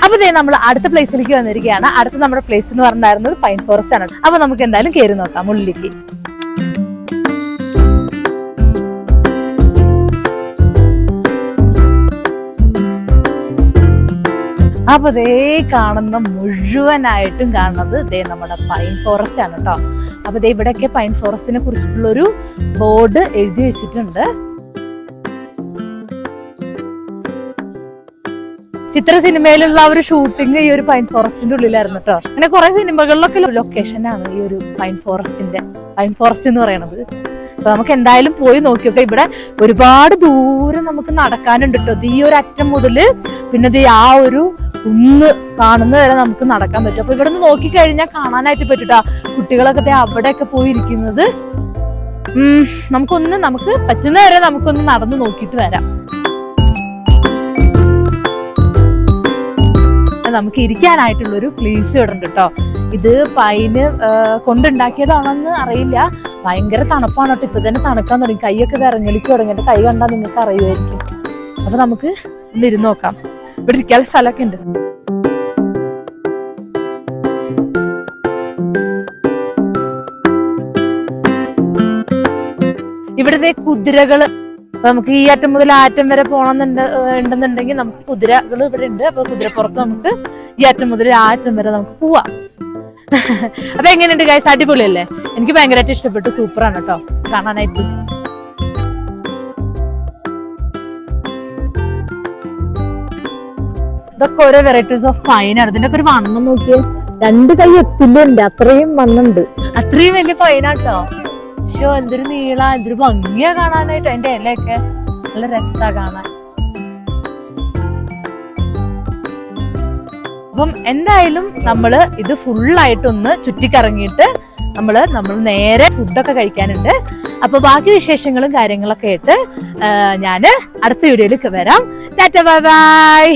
അപ്പൊ നമ്മൾ അടുത്ത പ്ലേസിലേക്ക് വന്നിരിക്കുകയാണ്. അടുത്ത നമ്മുടെ പ്ലേസ് എന്ന് പറഞ്ഞിരുന്നത് പൈൻ ഫോറസ്റ്റ് ആണ്. അപ്പൊ നമുക്ക് എന്തായാലും കയറി നോക്കാം ഉള്ളിലേക്ക്. അപ്പൊ ദേ കാണുന്ന മുഴുവനായിട്ടും കാണുന്നത് ദേ നമ്മുടെ പൈൻ ഫോറസ്റ്റ് ആണ് കേട്ടോ. അപ്പൊ ദേ ഇവിടെയൊക്കെ പൈൻ ഫോറസ്റ്റിനെ കുറിച്ചിട്ടുള്ളൊരു ബോർഡ് എഴുതി വെച്ചിട്ടുണ്ട്. ചിത്ര സിനിമയിലുള്ള ഒരു ഷൂട്ടിംഗ് ഈ ഒരു പൈൻ ഫോറസ്റ്റിന്റെ ഉള്ളിലായിരുന്നു കേട്ടോ. അങ്ങനെ കുറെ സിനിമകളിലൊക്കെ ലൊക്കേഷനാണ് ഈ ഒരു പൈൻ ഫോറസ്റ്റ് എന്ന് പറയുന്നത്. അപ്പൊ നമുക്ക് എന്തായാലും പോയി നോക്കിയൊക്കെ. ഇവിടെ ഒരുപാട് ദൂരം നമുക്ക് നടക്കാനുണ്ട് കേട്ടോ. ഈ ഒരു അറ്റം മുതല് പിന്നെ ആ ഒരു കുന്ന് കാണുന്ന വരെ നമുക്ക് നടക്കാൻ പറ്റും. അപ്പൊ ഇവിടെ നിന്ന് നോക്കിക്കഴിഞ്ഞാൽ കാണാനായിട്ട് പറ്റൂട്ടോ. കുട്ടികളൊക്കെ അവിടെയൊക്കെ പോയി ഇരിക്കുന്നത്. നമുക്ക് പറ്റുന്ന വരെ നമുക്കൊന്ന് നടന്ന് നോക്കിയിട്ട് വരാം. നമുക്ക് ഇരിക്കാനായിട്ടുള്ളൊരു പ്ലേസ് ഇവിടെ ഉണ്ട് കേട്ടോ. ഇത് പൈന് കൊണ്ടുണ്ടാക്കിയതാണെന്ന് അറിയില്ല. ഭയങ്കര തണുപ്പാണ് കേട്ടോ. ഇപ്പൊ തന്നെ തണുക്കാൻ തുടങ്ങി. കൈയൊക്കെ വിറങ്ങലിച്ചു തുടങ്ങി. എന്റെ കൈ കണ്ടാൽ നിങ്ങൾക്ക് അറിയുമായിരിക്കും. അപ്പൊ നമുക്ക് ഒന്ന് ഇരുന്ന് നോക്കാം. ഇവിടെ ഇരിക്കാൻ സ്ഥലമൊക്കെ ഉണ്ട്. ഇവിടുത്തെ കുതിരകള് നമുക്ക് ഈ അറ്റം മുതൽ ആ അറ്റം വരെ ഉണ്ടെന്നുണ്ടെങ്കിൽ നമുക്ക് കുതിരകൾ ഇവിടെ ഉണ്ട്. അപ്പൊ കുതിരപ്പുറത്ത് നമുക്ക് ഈ അറ്റം മുതൽ ആ അറ്റം വരെ നമുക്ക് പോവാം. അപ്പൊ എങ്ങനെയുണ്ട് ഗൈസ്? അടിപൊളിയല്ലേ? എനിക്ക് ഭയങ്കരമായിട്ട് ഇഷ്ടപ്പെട്ടു. സൂപ്പറാണ് കേട്ടോ കാണാനായിട്ട്. ഇതൊക്കെ ഓരോ വെറൈറ്റീസ് ഓഫ് പൈനാണ്. ഇതിന്റെ ഒക്കെ ഒരു വണ്ണം നോക്കിയേ. 2 കൈ എത്തില്ലുണ്ട്, അത്രയും വണ്ണുണ്ട്. അത്രയും വലിയ പൈനാട്ടോ. പക്ഷോ എന്തൊരു നീള, എന്തൊരു ഭംഗിയാ കാണാനായിട്ട്. അതിന്റെ ഇലയൊക്കെ നല്ല രസാ കാണാൻ. അപ്പം എന്തായാലും നമ്മള് ഇത് ഫുള്ളായിട്ടൊന്ന് ചുറ്റിക്കറങ്ങിയിട്ട് നമ്മൾ നേരെ ഫുഡൊക്കെ കഴിക്കാനുണ്ട്. അപ്പൊ ബാക്കി വിശേഷങ്ങളും കാര്യങ്ങളൊക്കെ ആയിട്ട് ഞാൻ അടുത്ത വീഡിയോയിലേക്ക് വരാം. Tata bye bye.